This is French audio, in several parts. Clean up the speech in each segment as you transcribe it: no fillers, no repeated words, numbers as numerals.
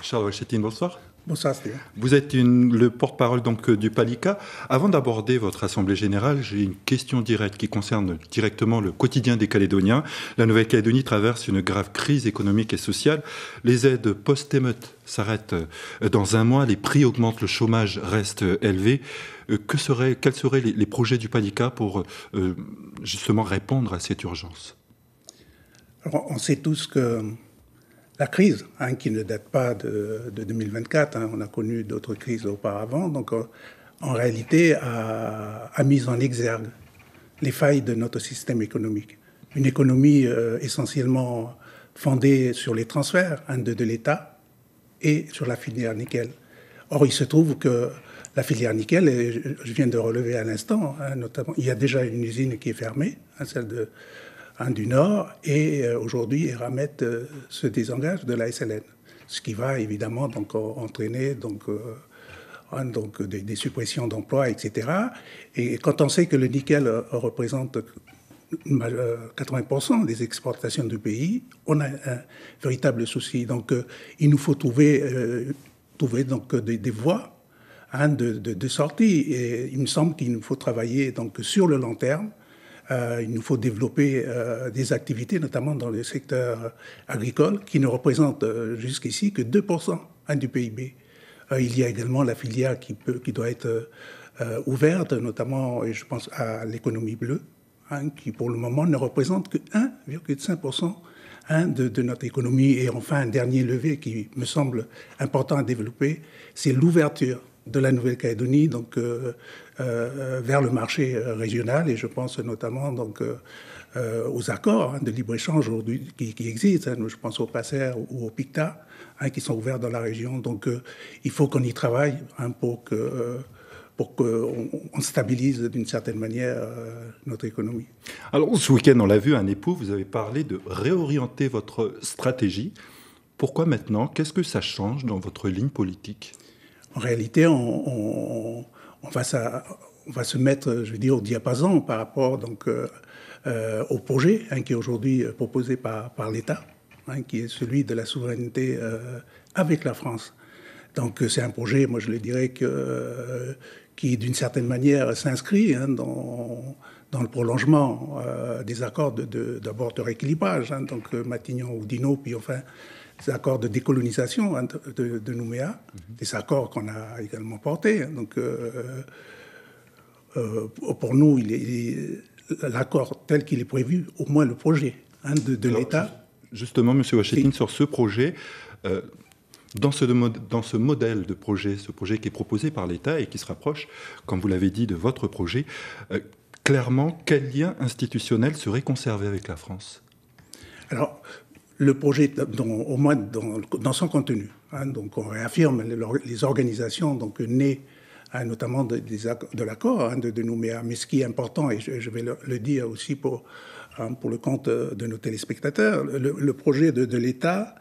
Charles Wachetine, bonsoir. Bonsoir, Steve. Vous êtes le porte-parole donc du PALICA. Avant d'aborder votre Assemblée générale, j'ai une question directe qui concerne directement le quotidien des Calédoniens. La Nouvelle-Calédonie traverse une grave crise économique et sociale. Les aides post-émeute s'arrêtent dans un mois. Les prix augmentent, le chômage reste élevé. Quels seraient les projets du PALICA pour justement répondre à cette urgence? Alors, on sait tous que la crise, qui ne date pas de 2024, on a connu d'autres crises auparavant, donc en réalité a mis en exergue les failles de notre système économique. Une économie essentiellement fondée sur les transferts de l'État et sur la filière nickel. Or, il se trouve que la filière nickel, et je viens de relever à l'instant, notamment, il y a déjà une usine qui est fermée, celle du Nord, et aujourd'hui, Eramet se désengage de la SLN, ce qui va évidemment donc entraîner des suppressions d'emplois, etc. Et quand on sait que le nickel représente 80% des exportations du pays, on a un véritable souci. Donc, il nous faut trouver donc des voies de sortie. Et il me semble qu'il nous faut travailler donc sur le long terme. Il nous faut développer des activités, notamment dans le secteur agricole, qui ne représente jusqu'ici que 2% du PIB. Il y a également la filière qui doit être ouverte, notamment, et je pense à l'économie bleue, qui pour le moment ne représente que 1,5% de notre économie. Et enfin, un dernier levier qui me semble important à développer, c'est l'ouverture de la Nouvelle-Calédonie donc, vers le marché régional, et je pense notamment donc, aux accords de libre-échange aujourd'hui qui existent. Je pense au PACER ou au PICTA, qui sont ouverts dans la région. Donc il faut qu'on y travaille pour qu'on stabilise d'une certaine manière notre économie. Alors ce week-end, on l'a vu, un époux, vous avez parlé de réorienter votre stratégie. Pourquoi maintenant? Qu'est-ce que ça change dans votre ligne politique? En réalité, on va se mettre, je veux dire, au diapason par rapport donc, au projet qui est aujourd'hui proposé par l'État, qui est celui de la souveraineté avec la France. Donc c'est un projet, moi je le dirais, qui d'une certaine manière s'inscrit dans le prolongement des accords d'abord de rééquilibrage, donc Matignon-Oudinot, puis enfin des accords de décolonisation de Nouméa, des accords qu'on a également portés. Donc, pour nous, l'accord tel qu'il est prévu, au moins le projet de l'État. Justement, M. Wachetine, sur ce projet, dans ce modèle de projet, ce projet qui est proposé par l'État et qui se rapproche, comme vous l'avez dit, de votre projet, clairement, quel lien institutionnel serait conservé avec la France? Alors, le projet, au moins dans son contenu. Donc on réaffirme les organisations donc, nées notamment de l'accord de Nouméa. Mais ce qui est important, et je vais le dire aussi pour le compte de nos téléspectateurs, le projet de l'État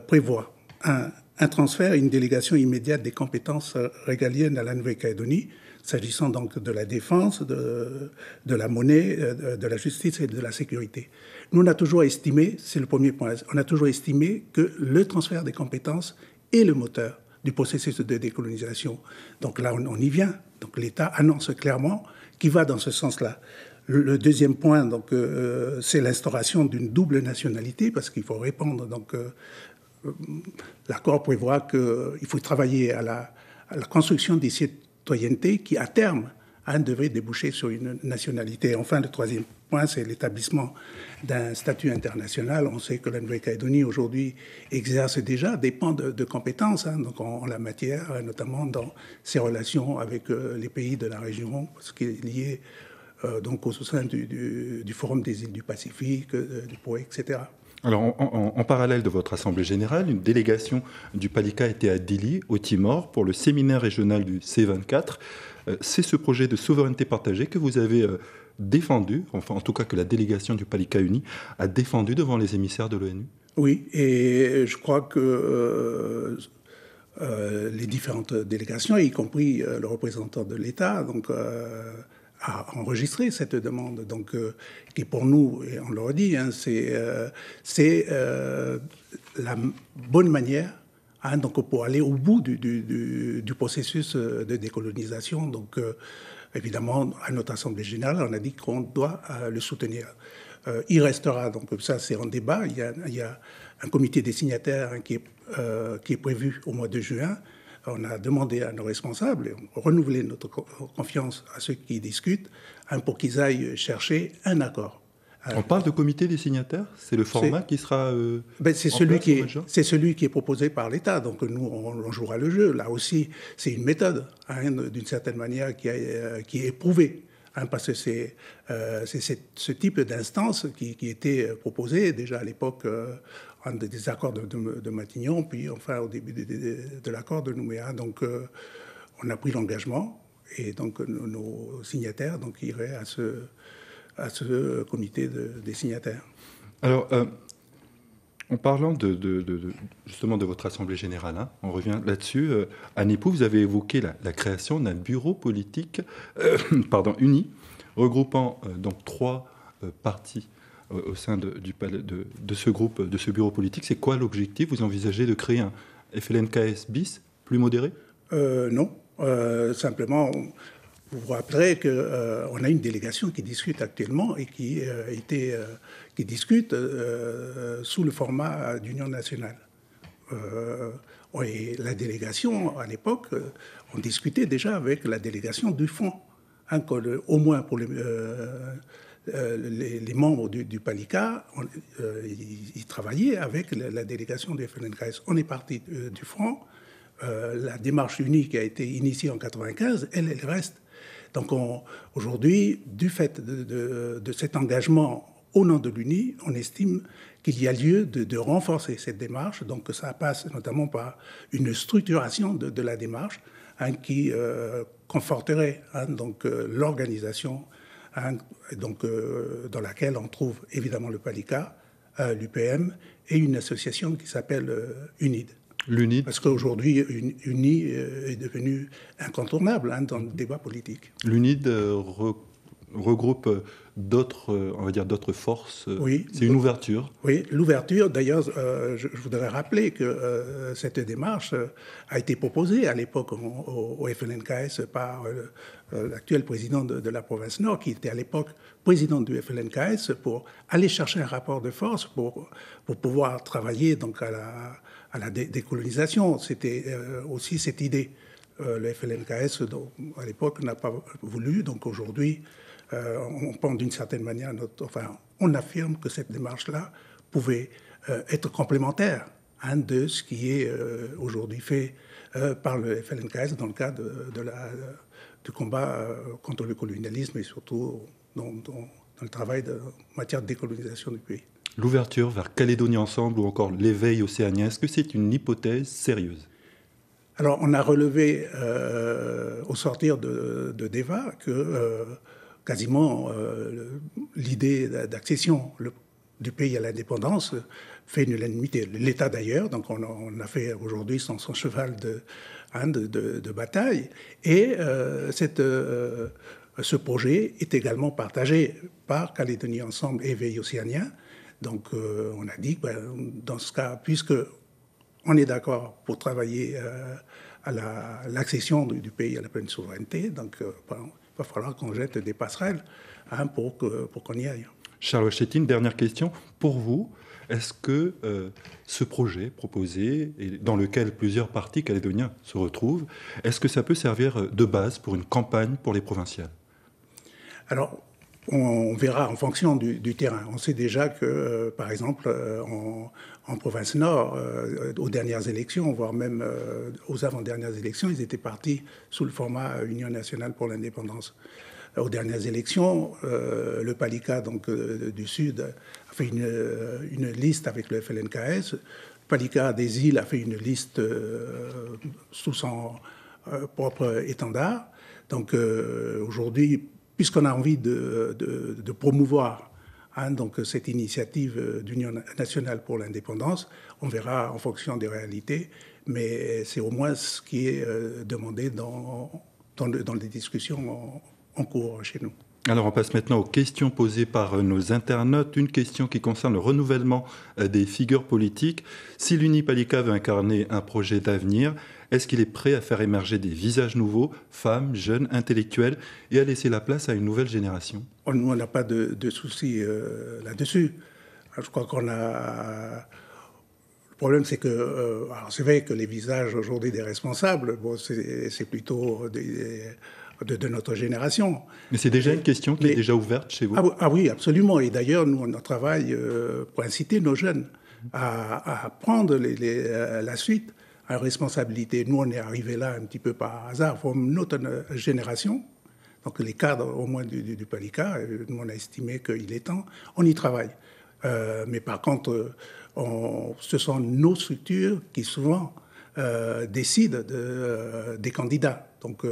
prévoit un transfert et une délégation immédiate des compétences régaliennes à la Nouvelle-Calédonie, s'agissant donc de la défense, de la monnaie, de la justice et de la sécurité. Nous, on a toujours estimé, c'est le premier point, on a toujours estimé que le transfert des compétences est le moteur du processus de décolonisation. Donc là, on y vient. Donc l'État annonce clairement qu'il va dans ce sens-là. Le deuxième point, donc, c'est l'instauration d'une double nationalité, parce qu'il faut répondre. Donc, l'accord prévoit qu'il faut travailler à la construction des citoyenneté qui, à terme, devrait déboucher sur une nationalité. Enfin, le troisième point, c'est l'établissement d'un statut international. On sait que la Nouvelle-Calédonie, aujourd'hui, exerce déjà des pans de compétences donc en la matière, notamment dans ses relations avec les pays de la région, ce qui est lié donc au sein du Forum des îles du Pacifique, du POE, etc. Alors, en parallèle de votre Assemblée générale, une délégation du PALICA était à Dili, au Timor, pour le séminaire régional du C24. C'est ce projet de souveraineté partagée que vous avez défendu, enfin en tout cas que la délégation du PALICA uni a défendu devant les émissaires de l'ONU. Oui, et je crois que les différentes délégations, y compris le représentant de l'État, donc a enregistré cette demande, donc qui pour nous, et on le redit, c'est la bonne manière donc pour aller au bout du processus de décolonisation. Donc, évidemment, à notre Assemblée générale, on a dit qu'on doit le soutenir. Il restera, donc ça c'est en débat, il y a un comité des signataires qui est prévu au mois de juin. On a demandé à nos responsables, renouveler notre confiance à ceux qui discutent, pour qu'ils aillent chercher un accord. On parle de comité des signataires? C'est le format qui sera c'est celui qui est proposé par l'État. Donc nous, on jouera le jeu. Là aussi, c'est une méthode, d'une certaine manière, qui est éprouvée. Parce que c'est ce type d'instance qui était proposé déjà à l'époque des accords de Matignon, puis enfin au début de l'accord de Nouméa. Donc on a pris l'engagement, et donc nos signataires donc, iraient à ce comité des signataires. Alors, en parlant justement de votre Assemblée générale, on revient là-dessus. À NEPO, vous avez évoqué la création d'un bureau politique uni, regroupant donc 3 partis au sein de ce groupe, de ce bureau politique. C'est quoi l'objectif? Vous envisagez de créer un FLNKS bis plus modéré? Non, simplement... Vous vous rappellerez qu'on a une délégation qui discute actuellement et qui discute sous le format d'union nationale. Et la délégation, à l'époque, on discutait déjà avec la délégation du Front, au moins pour les membres du PALICA, ils travaillaient avec la délégation du FLNKS. On est parti du Front. La démarche unie qui a été initiée en 1995, elle reste. Donc aujourd'hui, du fait de cet engagement au nom de l'UNI, on estime qu'il y a lieu de renforcer cette démarche. Donc ça passe notamment par une structuration de la démarche qui conforterait l'organisation dans laquelle on trouve évidemment le PALICA, l'UPM et une association qui s'appelle UNID. L'UNID. Parce qu'aujourd'hui, UNI est devenu incontournable dans le débat politique. L'UNID regroupe d'autres, on va dire, d'autres forces. Oui. C'est une ouverture. Oui, l'ouverture. D'ailleurs, je voudrais rappeler que cette démarche a été proposée à l'époque au FLNKS par l'actuel président de la province Nord, qui était à l'époque président du FLNKS, pour aller chercher un rapport de force pour pouvoir travailler donc à la décolonisation. C'était aussi cette idée. Le FLNKS, à l'époque, n'a pas voulu. Donc aujourd'hui, on pense d'une certaine manière, on affirme que cette démarche-là pouvait être complémentaire de ce qui est aujourd'hui fait par le FLNKS dans le cadre du combat contre le colonialisme et surtout dans le travail en matière de décolonisation du pays. L'ouverture vers Calédonie Ensemble ou encore l'éveil océanien, est-ce que c'est une hypothèse sérieuse? Alors, on a relevé au sortir de DEVA que quasiment l'idée d'accession du pays à l'indépendance fait une unanimité. L'État d'ailleurs, donc on a fait aujourd'hui son cheval de bataille. Et ce projet est également partagé par Calédonie Ensemble et Éveil océanien. Donc on a dit que dans ce cas, puisque on est d'accord pour travailler à l'accession du pays à la pleine souveraineté, donc il va falloir qu'on jette des passerelles pour qu'on y aille. Charles Ouachetine, dernière question. Pour vous, est-ce que ce projet proposé, et dans lequel plusieurs partis calédoniens se retrouvent, est-ce que ça peut servir de base pour une campagne pour les provinciales? Alors, on verra en fonction du terrain. On sait déjà que, par exemple, en province Nord, aux dernières élections, voire même aux avant-dernières élections, ils étaient partis sous le format Union nationale pour l'indépendance. Aux dernières élections, le PALICA donc, du Sud a fait une liste avec le FLNKS. Le PALICA des îles a fait une liste sous son propre étendard. Donc aujourd'hui, puisqu'on a envie de promouvoir donc cette initiative d'Union nationale pour l'indépendance, on verra en fonction des réalités, mais c'est au moins ce qui est demandé dans les discussions en cours chez nous. Alors on passe maintenant aux questions posées par nos internautes. Une question qui concerne le renouvellement des figures politiques. Si l'Uni-Palika veut incarner un projet d'avenir, est-ce qu'il est prêt à faire émerger des visages nouveaux, femmes, jeunes, intellectuels, et à laisser la place à une nouvelle génération? Nous, on n'a pas de souci là-dessus. Je crois qu'on a... Le problème, c'est que... alors c'est vrai que les visages aujourd'hui des responsables, bon, c'est plutôt de notre génération. Mais c'est déjà une question qui est déjà ouverte chez vous? Ah oui, absolument. Et d'ailleurs, nous, on travaille pour inciter nos jeunes à prendre la suite à responsabilité. Nous, on est arrivés là un petit peu par hasard, pour notre génération. Donc les cadres, au moins du Palika, nous, on a estimé qu'il est temps. On y travaille. Mais par contre, ce sont nos structures qui souvent décident des candidats. Donc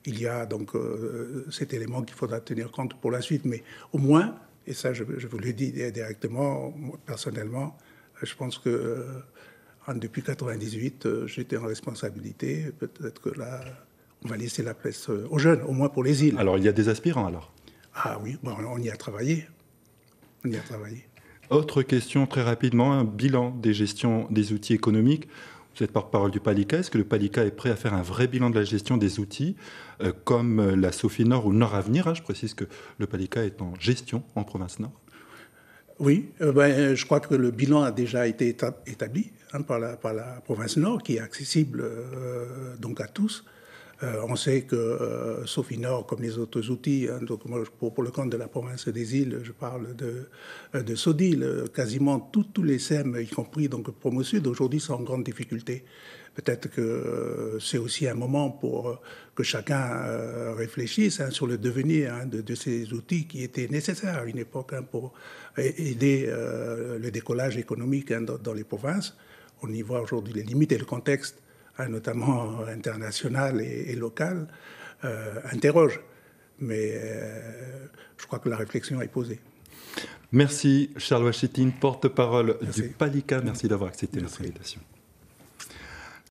il y a donc cet élément qu'il faudra tenir compte pour la suite. Mais au moins, et ça je vous le dis directement, moi, personnellement, je pense que depuis 1998, j'étais en responsabilité. Peut-être que là, on va laisser la place aux jeunes, au moins pour les îles. Alors il y a des aspirants alors? Ah oui, bon, on y a travaillé. On y a travaillé. Autre question très rapidement, un bilan des gestions des outils économiques. Vous êtes porte-parole du Palika. Est-ce que le Palika est prêt à faire un vrai bilan de la gestion des outils comme la Sophie Nord ou Nord Avenir? Je précise que le Palika est en gestion en province Nord. Oui, je crois que le bilan a déjà été établi par la province Nord, qui est accessible donc à tous. On sait que Sophie Nord, comme les autres outils, donc moi, pour le compte de la province des îles, je parle de SODIL, quasiment tous les SEM, y compris donc Promosud, aujourd'hui sont en grande difficulté. Peut-être que c'est aussi un moment pour que chacun réfléchisse sur le devenir de ces outils qui étaient nécessaires à une époque pour aider le décollage économique dans les provinces. On y voit aujourd'hui les limites et le contexte, notamment international et local, interroge. Mais je crois que la réflexion est posée. Merci Charles Wachitine, porte-parole du Palika. Merci d'avoir accepté notre invitation.